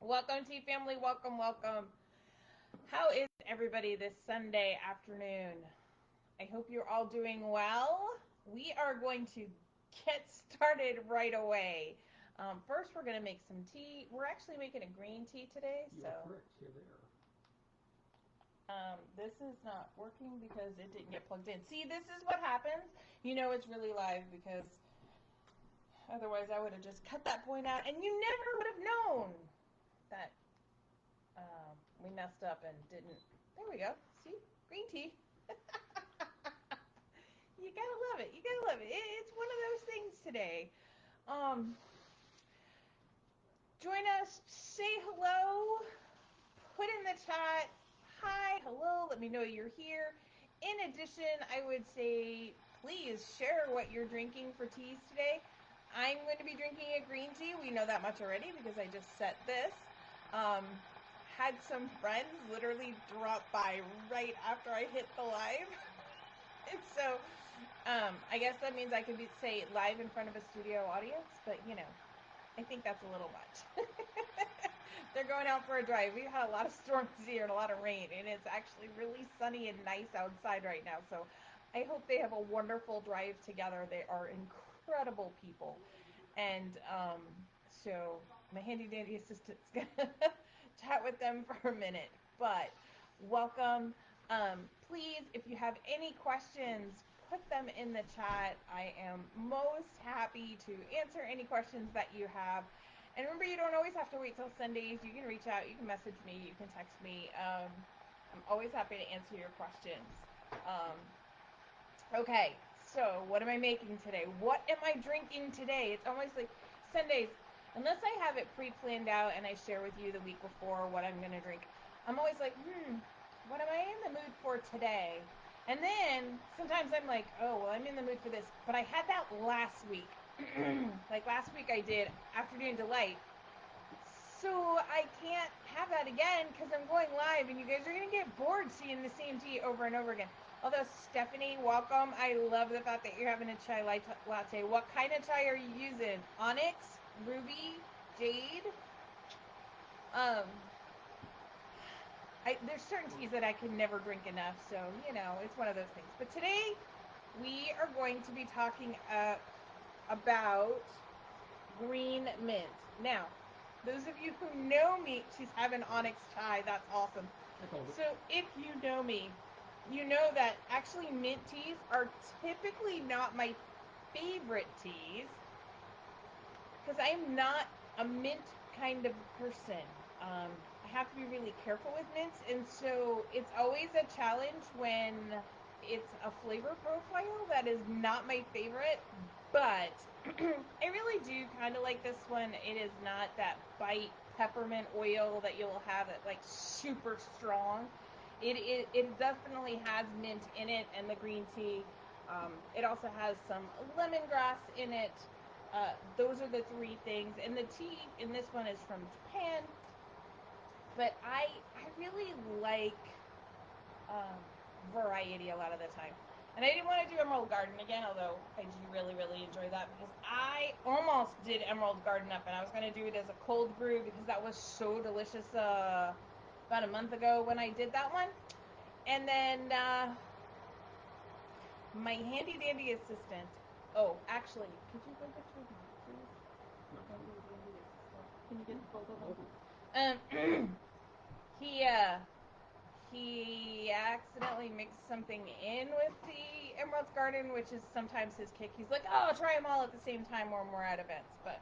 Welcome, Tea Family. Welcome, welcome. How is everybody this Sunday afternoon? I hope you're all doing well. We are going to get started right away. First, we're going to make some tea. We're actually making a green tea today. You are correct. Here they are. This is not working because it didn't get plugged in. See, this is what happens. You know it's really live because otherwise I would have just cut that point out and you never would have known that we messed up and didn't. There we go. See? Green tea. You gotta love it. You gotta love it. It's one of those things today. Join us. Say hello. Put in the chat. Hi. Hello. Let me know you're here. In addition, I would say please share what you're drinking for teas today. I'm going to be drinking a green tea. We know that much already because I just set this. Had some friends literally drop by right after I hit the live. And so, I guess that means I could say live in front of a studio audience, but you know, I think that's a little much. They're going out for a drive. We've had a lot of storms here and a lot of rain, and it's actually really sunny and nice outside right now. So I hope they have a wonderful drive together. They are incredible people. And so my handy dandy assistant's gonna chat with them for a minute. But welcome. Please, if you have any questions, put them in the chat. I am most happy to answer any questions that you have. And remember, you don't always have to wait till Sundays. You can reach out, you can message me, you can text me. I'm always happy to answer your questions. Okay, so what am I making today? What am I drinking today? It's almost like Sundays, unless I have it pre-planned out and I share with you the week before what I'm going to drink, I'm always like, what am I in the mood for today? And then sometimes I'm like, oh, well, I'm in the mood for this. But I had that last week. Like last week I did Afternoon Delight. So I can't have that again because I'm going live and you guys are going to get bored seeing the same tea over and over again. Although, Stephanie, welcome. I love the fact that you're having a chai latte. What kind of chai are you using? Onyx? Ruby? Jade? There's certain teas that I can never drink enough, so, you know, it's one of those things. But today, we are going to be talking about green mint. Now, those of you who know me, she's having Onyx chai. That's awesome. So if you know me, you know that actually mint teas are typically not my favorite teas because I'm not a mint kind of person. I have to be really careful with mints, and so it's always a challenge when it's a flavor profile that is not my favorite, but I really do kind of like this one. It is not that bite peppermint oil that you'll have that like super strong. It definitely has mint in it, and the green tea. It also has some lemongrass in it. Those are the three things, and the tea in this one is from Japan. But I really like variety a lot of the time. And I didn't want to do Emerald Garden again, although I do really, really enjoy that because I almost did Emerald Garden up, and I was going to do it as a cold brew because that was so delicious about a month ago when I did that one. And then my handy dandy assistant, oh, actually, could you go get your mic, please? Handy dandy assistant. Can you get both of them? He accidentally mixed something in with the Emerald Garden, which is sometimes his kick. He's like, oh, try them all at the same time when we're at events. But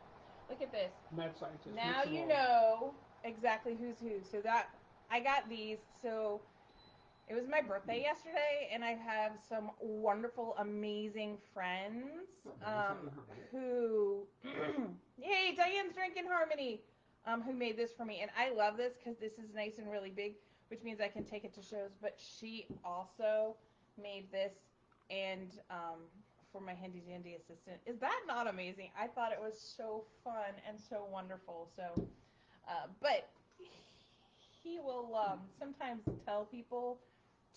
look at this. Mad scientist. Now you know exactly who's who. So that I got these. So it was my birthday yesterday, and I have some wonderful, amazing friends who, yay, Diane's drinking Harmony, who made this for me. And I love this because this is nice and really big, which means I can take it to shows. But she also made this and for my handy dandy assistant. Is that not amazing? I thought it was so fun and so wonderful. So, but he will sometimes tell people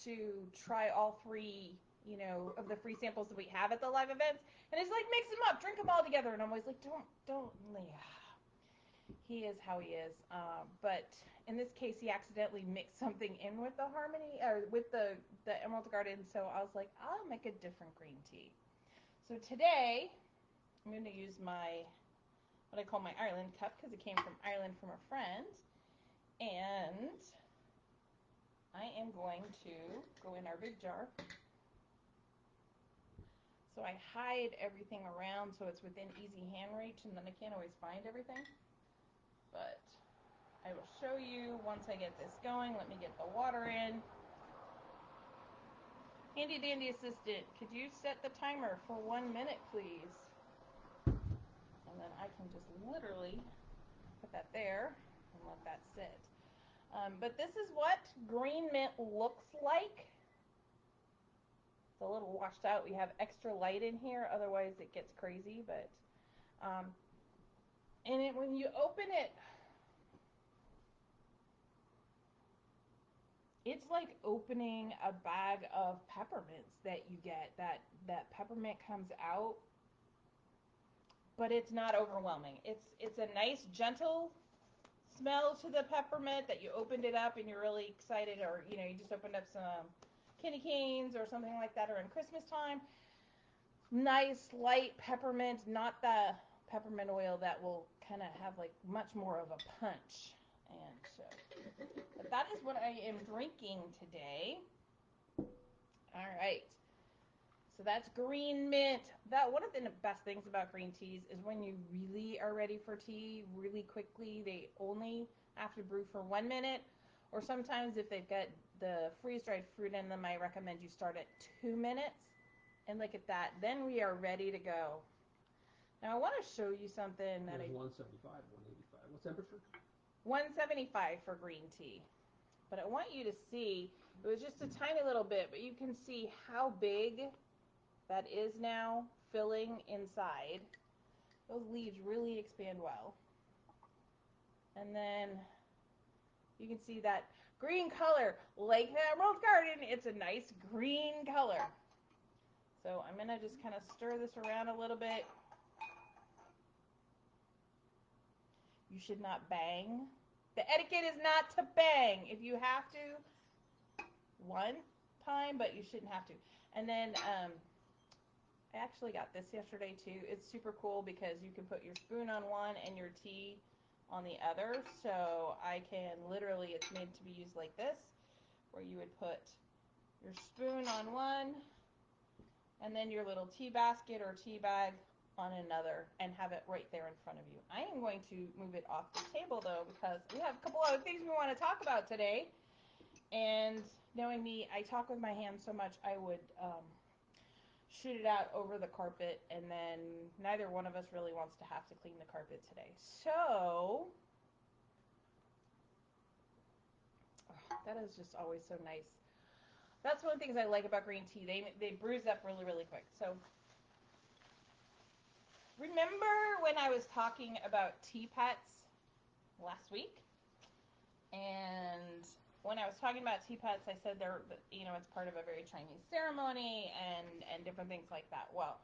to try all three, you know, of the free samples that we have at the live events. And it's like, mix them up, drink them all together. And I'm always like, don't, yeah. He is how he is. But in this case, he accidentally mixed something in with the Harmony, or with the Emerald Garden, so I was like, I'll make a different green tea. So today, I'm going to use what I call my Ireland cup, because it came from Ireland from a friend. And I am going to go in our big jar. So I hide everything around so it's within easy hand reach, and then I can't always find everything. But I will show you once I get this going. Let me get the water in. Handy dandy assistant, could you set the timer for 1 minute, please? And then I can just literally put that there and let that sit. But this is what green mint looks like. It's a little washed out. We have extra light in here, otherwise it gets crazy. But and when you open it, it's like opening a bag of peppermints that you get. That peppermint comes out, but it's not overwhelming. It's a nice gentle smell to the peppermint that you opened it up and you're really excited, or you just opened up some candy canes or something like that, or in Christmas time. Nice light peppermint, not the peppermint oil that will kind of have like much more of a punch. And so, but that is what I am drinking today. All right. So that's green mint. One of the best things about green teas is when you really are ready for tea really quickly, they only have to brew for 1 minute. Or sometimes if they've got the freeze-dried fruit in them, I recommend you start at 2 minutes. And look at that. Then we are ready to go. Now I want to show you something that 175, 185. What temperature? 175 for green tea. But I want you to see, it was just a tiny little bit, but you can see how big that is now filling inside. Those leaves really expand well. And then you can see that green color, like the Emerald Garden, it's a nice green color. So I'm going to just kind of stir this around a little bit. You should not bang. The etiquette is not to bang. If you have to, one time, but you shouldn't have to. And then I actually got this yesterday too. It's super cool because you can put your spoon on one and your tea on the other. So I can literally, it's made to be used like this, where you would put your spoon on one and then your little tea basket or tea bag on another, and have it right there in front of you. I am going to move it off the table though, because we have a couple other things we want to talk about today. And knowing me, I talk with my hands so much, I would shoot it out over the carpet, and then neither one of us really wants to have to clean the carpet today. So, that is just always so nice. That's one of the things I like about green tea. They bruise up really, really quick. So, remember when I was talking about tea pets last week? And when I was talking about tea pets, I said it's part of a very Chinese ceremony and different things like that. Well,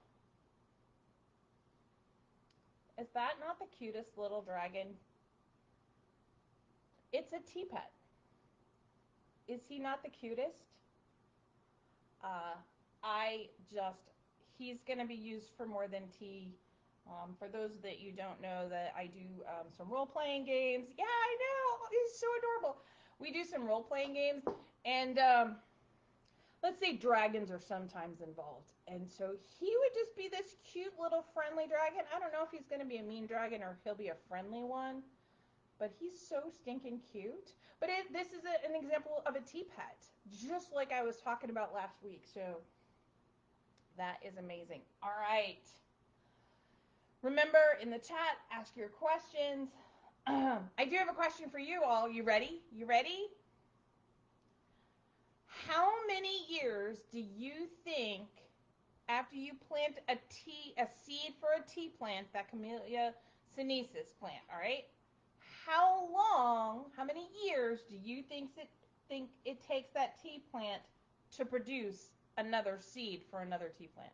is that not the cutest little dragon? It's a tea pet. Is he not the cutest? He's going to be used for more than tea. For those that you don't know, that I do some role-playing games. Yeah, I know. He's so adorable. We do some role-playing games, and let's say dragons are sometimes involved. And so he would just be this cute little friendly dragon. I don't know if he's going to be a mean dragon or if he'll be a friendly one, but he's so stinking cute. But this is an example of a tea pet, just like I was talking about last week. So that is amazing. All right. Remember, in the chat, ask your questions. I do have a question for you all. You ready? You ready? How many years do you think after you plant a seed for a tea plant, that Camellia sinensis plant, all right? How many years do you think it takes that tea plant to produce another seed for another tea plant?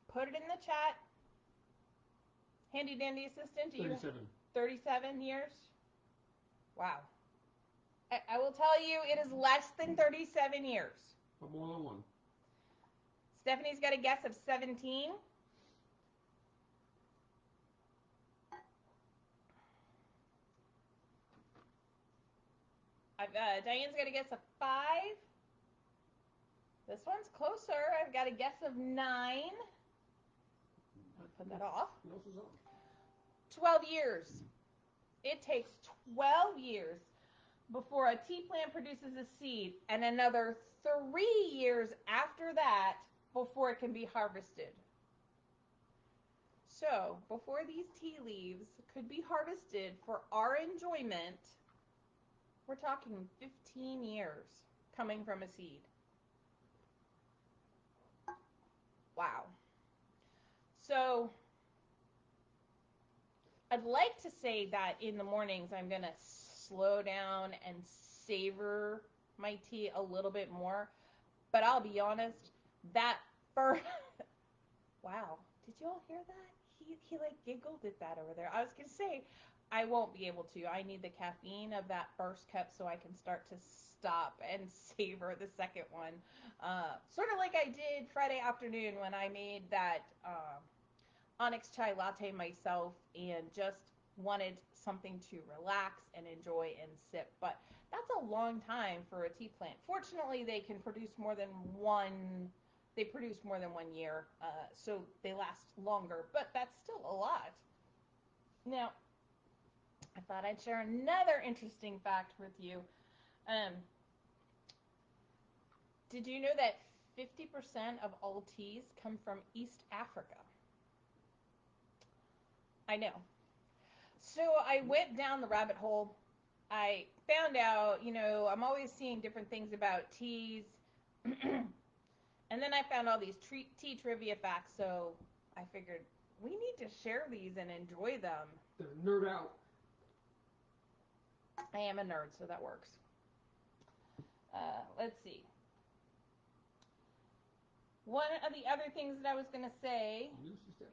Put it in the chat. Handy dandy assistant, 37. 37 years? Wow. I will tell you, it is less than 37 years. But more than one. Stephanie's got a guess of 17. Diane's got a guess of 5. This one's closer. I've got a guess of 9. I'll put that off. 12 years. It takes 12 years before a tea plant produces a seed, and another 3 years after that before it can be harvested. So, before these tea leaves could be harvested for our enjoyment, we're talking 15 years coming from a seed. Wow. So, I'd like to say that in the mornings I'm going to slow down and savor my tea a little bit more. But I'll be honest, that first... Wow. Did you all hear that? He like giggled at that over there. I was going to say, I won't be able to. I need the caffeine of that first cup so I can start to stop and savor the second one. Sort of like I did Friday afternoon when I made that Onyx chai latte myself and just wanted something to relax and enjoy and sip. But that's a long time for a tea plant. Fortunately, they can produce more than one. They produce more than 1 year, so they last longer. But that's still a lot. Now, I thought I'd share another interesting fact with you. Did you know that 50% of all teas come from East Africa? I know. So I went down the rabbit hole. I found out, I'm always seeing different things about teas. And then I found all these tea trivia facts, so I figured we need to share these and enjoy them. They're nerd out. I am a nerd, so that works. Let's see. One of the other things that I was going to say,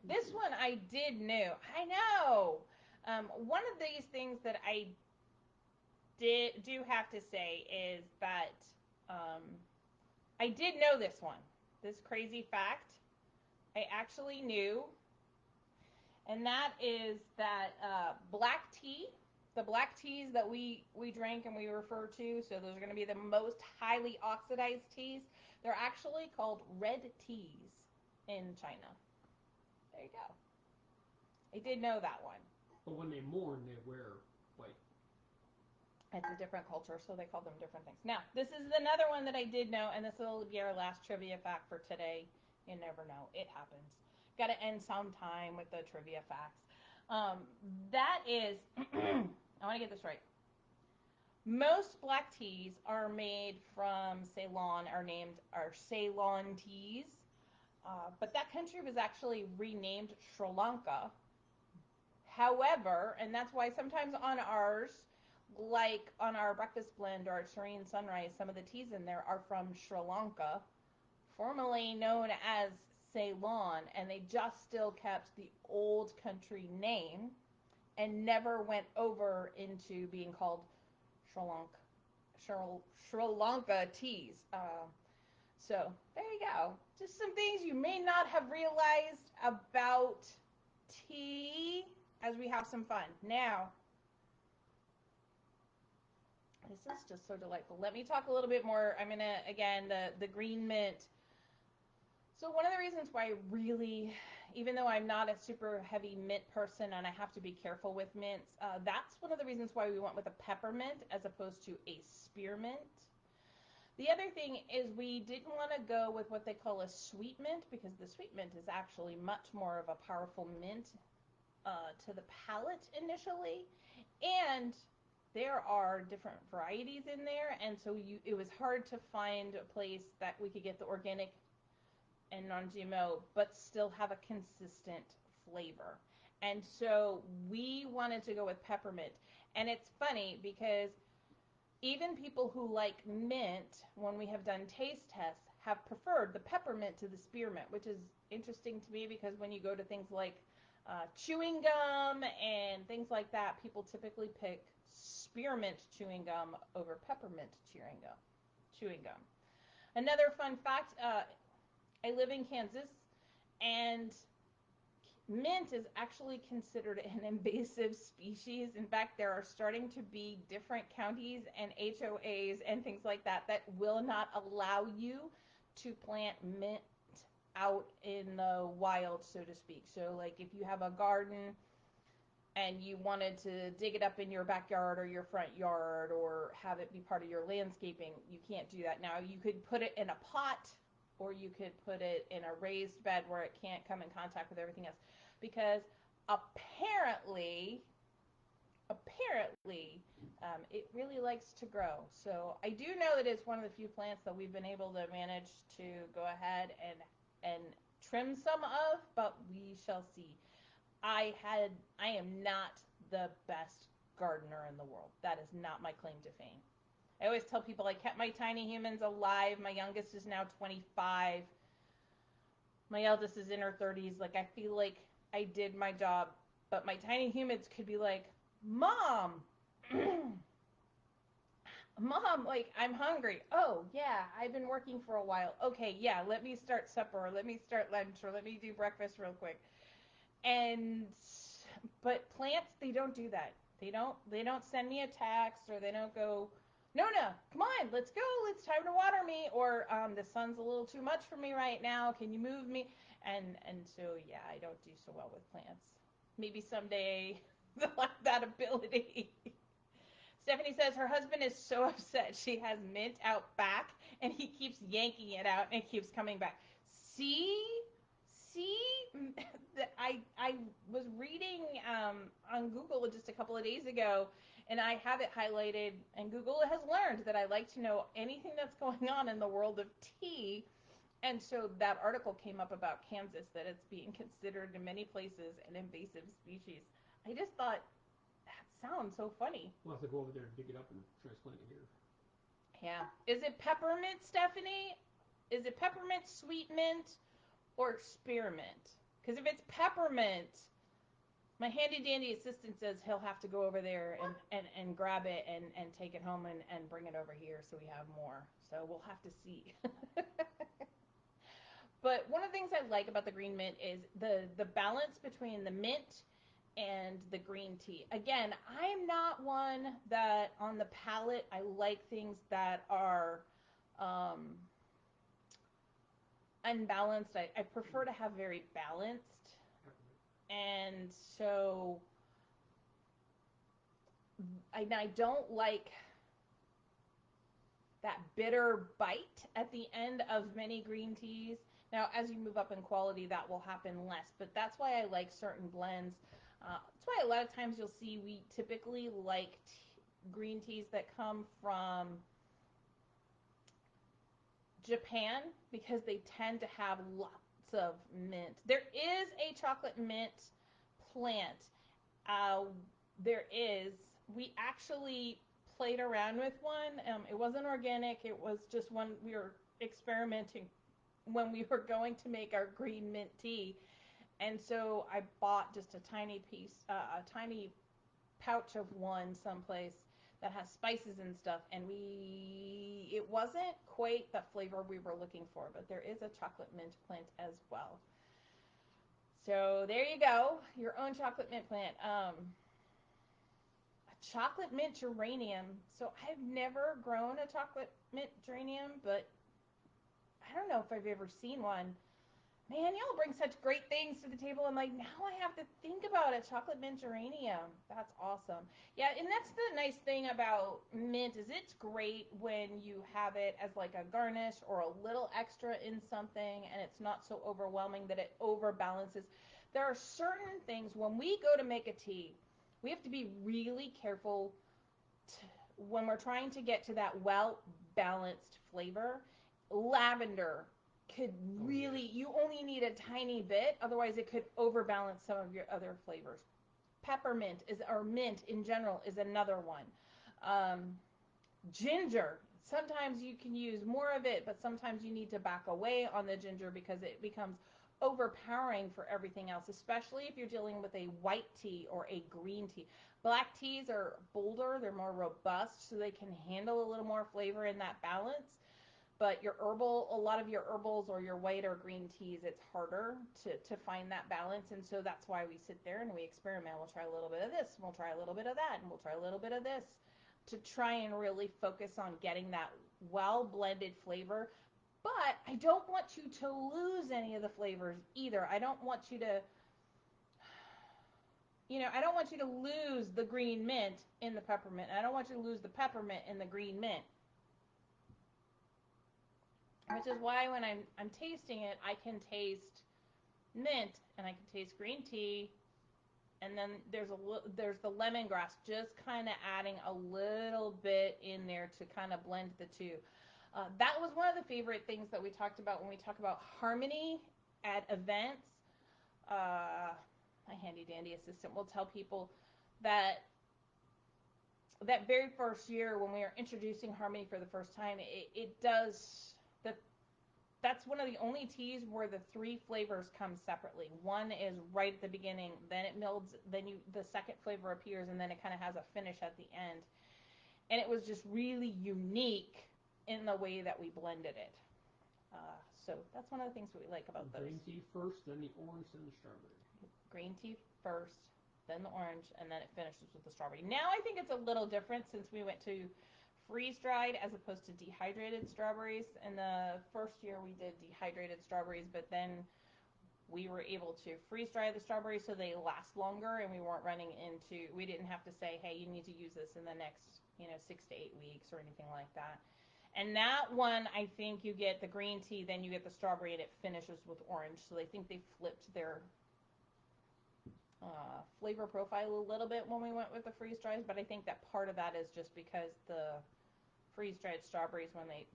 this one I did know. I know. One of these things that I do have to say is that I did know this one. This crazy fact I actually knew. And that is that black tea, the black teas that we drink and we refer to, so those are going to be the most highly oxidized teas, they're actually called red teas in China. There you go. I did know that one. But when they mourn, they wear white. It's a different culture, so they call them different things. Now, this is another one that I did know, and this will be our last trivia fact for today. You never know. It happens. Got to end sometime with the trivia facts. That is, I want to get this right. Most black teas are made from Ceylon, are Ceylon teas. But that country was actually renamed Sri Lanka. However, and that's why sometimes on ours, like on our breakfast blend or our Serene Sunrise, some of the teas in there are from Sri Lanka, formerly known as Ceylon, and they just still kept the old country name and never went over into being called Sri Lanka teas. So there you go. Just some things you may not have realized about tea as we have some fun. Now, this is just so delightful. Let me talk a little bit more. I'm going to, again, the green mint. So one of the reasons why I really, even though I'm not a super heavy mint person and I have to be careful with mints, that's one of the reasons why we went with a peppermint as opposed to a spearmint. The other thing is we didn't want to go with what they call a sweet mint because the sweet mint is actually much more of a powerful mint to the palate initially. And there are different varieties in there, and so it was hard to find a place that we could get the organic and non-GMO, but still have a consistent flavor. And so we wanted to go with peppermint. And it's funny because even people who like mint, when we have done taste tests, have preferred the peppermint to the spearmint, which is interesting to me because when you go to things like chewing gum and things like that, people typically pick spearmint chewing gum over peppermint chewing gum. Chewing gum. Another fun fact: I live in Kansas, and mint is actually considered an invasive species. In fact, there are starting to be different counties and HOAs and things like that that will not allow you to plant mint out in the wild, so to speak. So, like if you have a garden and you wanted to dig it up in your backyard or your front yard or have it be part of your landscaping, you can't do that. Now, you could put it in a pot or you could put it in a raised bed where it can't come in contact with everything else, because apparently it really likes to grow. So I do know that it's one of the few plants that we've been able to manage to go ahead and trim some of, but we shall see. I am not the best gardener in the world. That is not my claim to fame. I always tell people I kept my tiny humans alive. My youngest is now 25. My eldest is in her 30s. Like, I feel like I did my job, but my tiny humans could be like, Mom, Mom, like, I'm hungry. Oh, yeah, I've been working for a while. Okay, yeah, let me start supper, or let me start lunch, or let me do breakfast real quick. And but plants, they don't do that. They don't send me a text, or they don't go, Nona, come on, let's go, it's time to water me, or the sun's a little too much for me right now, can you move me? And so yeah, I don't do so well with plants. Maybe someday they'll have that ability. Stephanie says her husband is so upset she has mint out back and he keeps yanking it out and it keeps coming back. See, see, I was reading on Google just a couple of days ago, and I have it highlighted. And Google has learned that I like to know anything that's going on in the world of tea. And so that article came up about Kansas, that it's being considered in many places an invasive species. I just thought, that sounds so funny. We'll have to go over there and dig it up and transplant it here. Yeah. Is it peppermint, Stephanie? Is it peppermint, sweet mint, or spearmint? Because if it's peppermint, my handy dandy assistant says he'll have to go over there and grab it and take it home and bring it over here so we have more. So we'll have to see. But one of the things I like about the green mint is the balance between the mint and the green tea. Again, I'm not one that on the palate, I like things that are unbalanced. I prefer to have very balanced. And so I don't like that bitter bite at the end of many green teas. Now, as you move up in quality, that will happen less, but that's why I like certain blends. That's why a lot of times you'll see we typically like green teas that come from Japan, because they tend to have lots of mint. There is a chocolate mint plant. Uh, there is. We actually played around with one. It wasn't organic. It was just one we were experimenting when we were going to make our green mint tea. And so I bought just a tiny piece, a tiny pouch of one someplace that has spices and stuff, and it wasn't quite the flavor we were looking for, but there is a chocolate mint plant as well. So there you go, your own chocolate mint plant. A chocolate mint geranium. So I've never grown a chocolate mint geranium, but I don't know if I've ever seen one. Man, y'all bring such great things to the table. I'm like, now I have to think about a chocolate mint geranium. That's awesome. Yeah, and that's the nice thing about mint, is it's great when you have it as like a garnish or a little extra in something, and it's not so overwhelming that it overbalances. There are certain things when we go to make a tea, we have to be really careful when we're trying to get to that well-balanced flavor. Lavender could really, you only need a tiny bit, otherwise it could overbalance some of your other flavors. Peppermint is, or mint in general, is another one. Ginger, sometimes you can use more of it, but sometimes you need to back away on the ginger because it becomes overpowering for everything else, especially if you're dealing with a white tea or a green tea. Black teas are bolder, they're more robust, so they can handle a little more flavor in that balance. But your herbal, a lot of your herbals or your white or green teas, it's harder to find that balance. And so that's why we sit there and we experiment. We'll try a little bit of this, and we'll try a little bit of that, and we'll try a little bit of this to try and really focus on getting that well blended flavor. But I don't want you to lose any of the flavors either. I don't want you to, I don't want you to lose the green mint in the peppermint. I don't want you to lose the peppermint in the green mint. Which is why when I'm tasting it, I can taste mint and I can taste green tea, and then there's the lemongrass, just kind of adding a little bit in there to kind of blend the two. That was one of the favorite things that we talked about when we talk about harmony at events. My handy dandy assistant will tell people that very first year when we are introducing harmony for the first time, that's one of the only teas where the three flavors come separately. One is right at the beginning, then it melds, then the second flavor appears, and then it kind of has a finish at the end. And it was just really unique in the way that we blended it. So that's one of the things that we like about those. Green tea first, then the orange, then the strawberry. Green tea first, then the orange, and then it finishes with the strawberry. Now I think it's a little different since we went to freeze-dried as opposed to dehydrated strawberries. In the first year we did dehydrated strawberries, but then we were able to freeze-dry the strawberries so they last longer, and we didn't have to say, hey, you need to use this in the next 6 to 8 weeks or anything like that. And that one, I think you get the green tea, then you get the strawberry, and it finishes with orange. So I think they flipped their flavor profile a little bit when we went with the freeze-dries, but I think that part of that is just because the freeze-dried strawberries, when they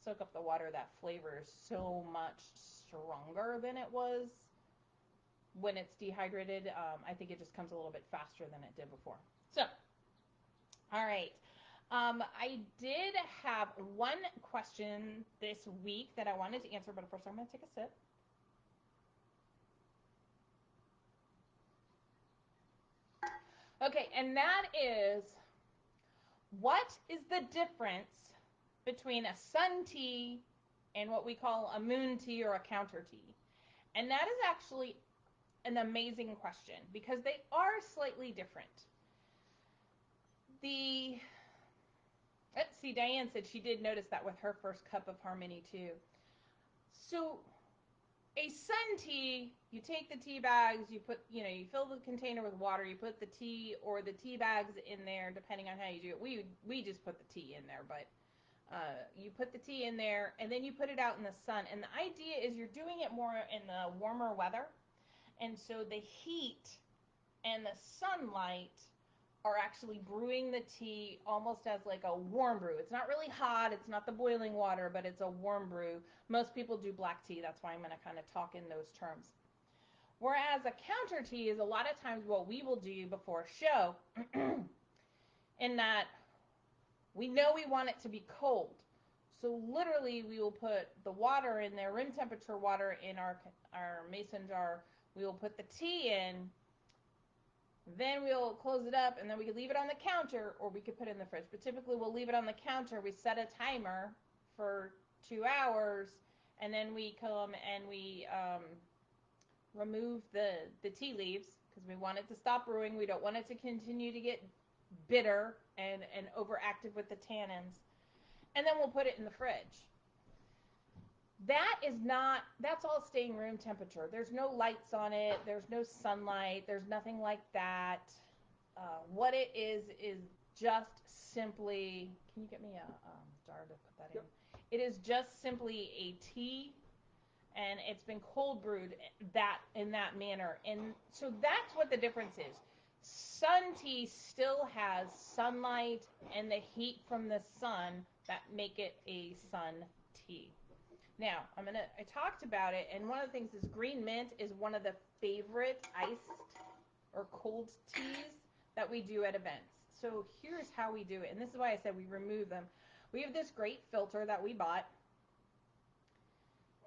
soak up the water, that flavor is so much stronger than it was when it's dehydrated. I think it just comes a little bit faster than it did before. So, all right. I did have one question this week that I wanted to answer, but first I'm going to take a sip. Okay, and that is, what is the difference between a sun tea and what we call a moon tea or a counter tea? And that is actually an amazing question because they are slightly different. Let's see, Diane said she did notice that with her first cup of Harmony too. So a sun tea, you take the tea bags, you fill the container with water, you put the tea or the tea bags in there, depending on how you do it. We just put the tea in there, but you put the tea in there, and then you put it out in the sun. And the idea is you're doing it more in the warmer weather, and so the heat and the sunlight are actually brewing the tea almost as like a warm brew. It's not really hot, it's not the boiling water, but it's a warm brew. Most people do black tea, that's why I'm going to kind of talk in those terms. Whereas a counter tea is a lot of times what we will do before a show, in that we know we want it to be cold. So literally we will put the water in there, room temperature water in our mason jar. We will put the tea in, then we'll close it up, and then we could leave it on the counter, or we could put it in the fridge. But typically we'll leave it on the counter. We set a timer for 2 hours, and then we come and we remove the tea leaves because we want it to stop brewing. We don't want it to continue to get bitter and overactive with the tannins. And then we'll put it in the fridge. That's all staying room temperature. There's no lights on it. There's no sunlight. There's nothing like that. What it is just simply, can you get me a jar to put that in? It is just simply a tea, and it's been cold brewed in that manner. And so that's what the difference is. Sun tea still has sunlight and the heat from the sun that make it a sun tea. Now, I talked about it, and one of the things is green mint is one of the favorite iced or cold teas that we do at events. So here's how we do it, and this is why I said we remove them. We have this great filter that we bought,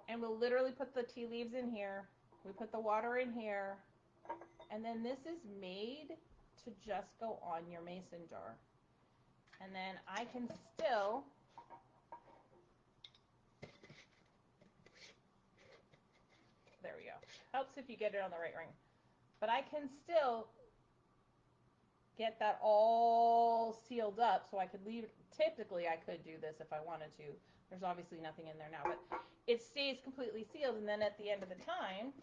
and we'll literally put the tea leaves in here, We put the water in here, and then this is made to just go on your mason jar. And then I can still there we go. Helps if you get it on the right ring. But I can still get that all sealed up so I could leave it. Typically, I could do this if I wanted to. There's obviously nothing in there now, but it stays completely sealed. And then at the end of the time,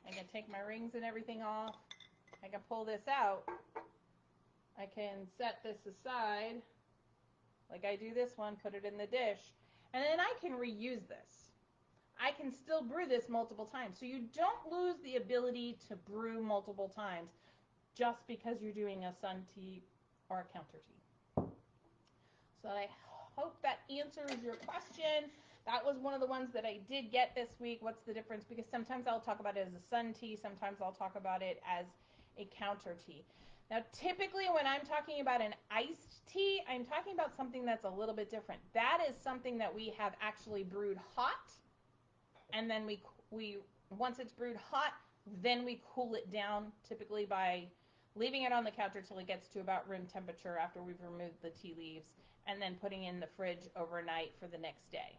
I can take my rings and everything off. I can pull this out. I can set this aside like I do this one, put it in the dish, and then I can reuse this. I can still brew this multiple times. So you don't lose the ability to brew multiple times just because you're doing a sun tea or a counter tea. So I hope that answers your question. That was one of the ones that I did get this week. What's the difference? Because sometimes I'll talk about it as a sun tea. Sometimes I'll talk about it as a counter tea. Now, typically when I'm talking about an iced tea, I'm talking about something that's a little bit different. That is something that we have actually brewed hot, and then we once it's brewed hot, then we cool it down, typically by leaving it on the counter till it gets to about room temperature after we've removed the tea leaves, and then putting it in the fridge overnight for the next day.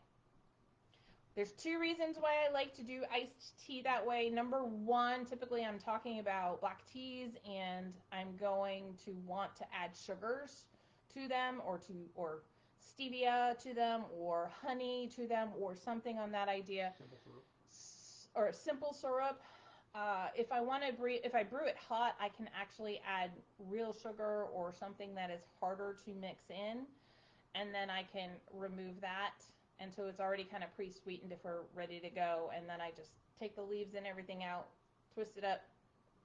There's two reasons why I like to do iced tea that way. Number one, typically I'm talking about black teas, and I'm going to want to add sugars to them, or stevia to them, or honey to them, or something on that idea. Simple syrup. Or a simple syrup. If I brew it hot, I can actually add real sugar or something that is harder to mix in, and then I can remove that. And so it's already kind of pre-sweetened if we're ready to go. And then I just take the leaves and everything out, twist it up,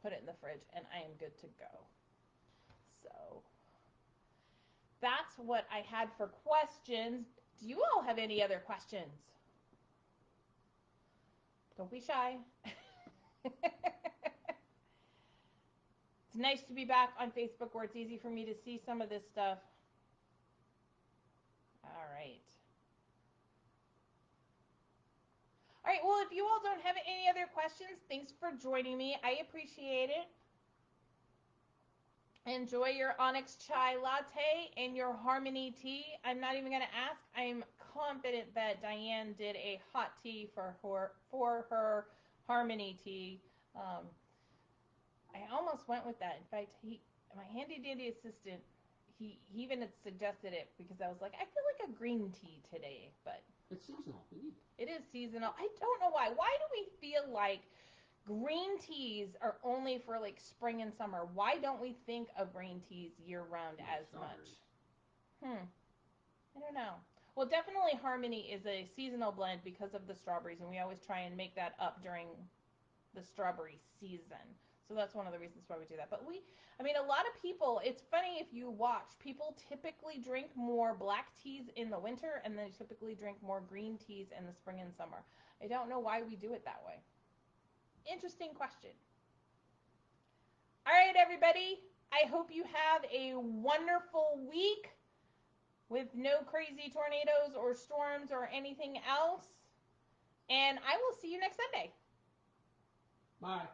put it in the fridge, and I am good to go. So that's what I had for questions. Do you all have any other questions? Don't be shy. It's nice to be back on Facebook where it's easy for me to see some of this stuff. All right. All right, well, if you all don't have any other questions, thanks for joining me. I appreciate it. Enjoy your Onyx Chai Latte and your Harmony Tea. I'm not even going to ask. I'm confident that Diane did a hot tea for her Harmony Tea. I almost went with that. In fact, my handy-dandy assistant, he even had suggested it because I was like, I feel like a green tea today, but... It's seasonal. We need it. It is seasonal. I don't know why. Why do we feel like green teas are only for like spring and summer? Why don't we think of green teas year round as much? I don't know. Well, definitely Harmony is a seasonal blend because of the strawberries, and we always try and make that up during the strawberry season. So that's one of the reasons why we do that. But a lot of people, it's funny if you watch, people typically drink more black teas in the winter, and they typically drink more green teas in the spring and summer. I don't know why we do it that way. Interesting question. All right, everybody. I hope you have a wonderful week with no crazy tornadoes or storms or anything else. And I will see you next Sunday. Bye.